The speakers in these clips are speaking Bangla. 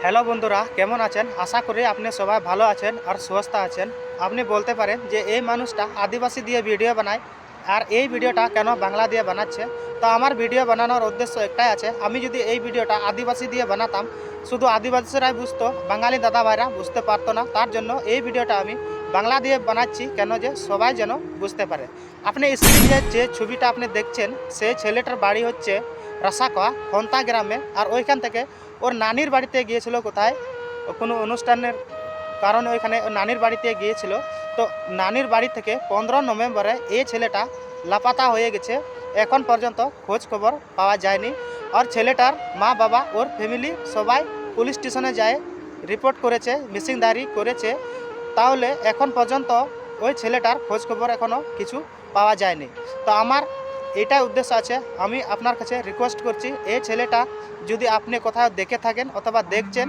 হ্যালো বন্ধুরা, কেমন আছেন? আশা করি আপনি সবাই ভালো আছেন আর সুস্থ আছেন। আপনি বলতে পারেন যে এই মানুষটা আদিবাসী দিয়ে ভিডিও বানায়, আর এই ভিডিওটা কেন বাংলা দিয়ে বানাচ্ছে? তো আমার ভিডিও বানানোর উদ্দেশ্য একটাই আছে, আমি যদি এই ভিডিওটা আদিবাসী দিয়ে বানাতাম, শুধু আদিবাসীরাই বুঝতো, বাঙালি দাদা ভাইরা বুঝতে পারতো না। তার জন্য এই ভিডিওটা আমি বাংলা দিয়ে বানাচ্ছি, কেন যে সবাই যেন বুঝতে পারে। আপনি স্ক্রিনে যে ছবিটা আপনি দেখছেন, সেই ছেলেটার বাড়ি হচ্ছে রাসাকোয়া খন্তা গ্রামে, আর ওইখান থেকে ওর নানির বাড়িতে গিয়েছিল কোথায়, কোনো অনুষ্ঠানের কারণে ওইখানে নানির বাড়িতে গিয়েছিল। তো নানির বাড়ি থেকে 15 নভেম্বরে এই ছেলেটা লাপাতা হয়ে গেছে। এখন পর্যন্ত খোঁজ খবর পাওয়া যায়নি। আর ছেলেটার মা বাবা ওর ফ্যামিলি সবাই পুলিশ স্টেশনে যায়, রিপোর্ট করেছে, মিসিং ডায়েরি করেছে। তাহলে এখন পর্যন্ত ওই ছেলেটার খোঁজ খবর এখনও কিছু পাওয়া যায়নি। তো আমার এটাই উদ্দেশ্য আছে, আমি আপনার কাছে রিকোয়েস্ট করছি, এই ছেলেটা যদি আপনি কোথাও দেখে থাকেন অথবা দেখছেন,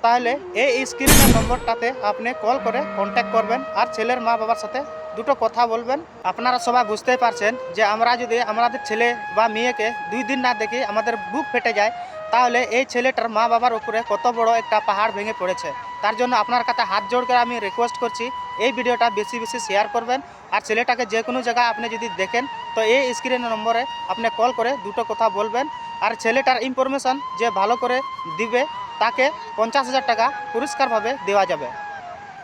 তাহলে এই স্ক্রিনের নম্বরটাতে আপনি কল করে কন্ট্যাক্ট করবেন আর ছেলের মা বাবার সাথে দুটো কথা বলবেন। আপনারা সবাই বুঝতেই পারছেন যে আমরা যদি আমাদের ছেলে বা মেয়েকে 2 দিন না দেখি আমাদের বুক ফেটে যায়, তাহলে এই ছেলেটার মা বাবার উপরে কত বড় একটা পাহাড় ভেঙে পড়েছে। তার জন্য আপনার কাছে হাত জোড় করে আমি রিকোয়েস্ট করছি, এই ভিডিওটা বেশি বেশি শেয়ার করবেন। আর ছেলেটাকে যে কোনো জায়গায় আপনি যদি দেখেন, তো এই স্ক্রিনের নম্বরে আপনি কল করে দুটো কথা বলবেন। আর ছেলেটার ইনফরমেশান যে ভালো করে দিবে, তাকে 50,000 টাকা পুরস্কারভাবে দেওয়া যাবে।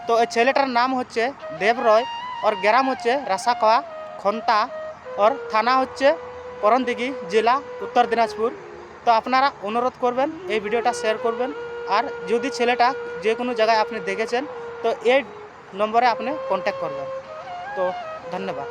তো এই ছেলেটার নাম হচ্ছে দেব রয়, ওর গ্রাম হচ্ছে রাসাকোয়া খন্তা, ওর থানা হচ্ছে করণদিঘি, জেলা উত্তর দিনাজপুর। তো আপনারা অনুরোধ করবেন এই ভিডিওটা শেয়ার করবেন। আর যদি ছেলেটা যে কোনো জায়গায় আপনি দেখেছেন, তো এই নম্বরে আপনি কন্ট্যাক্ট করবেন। তো ধন্যবাদ।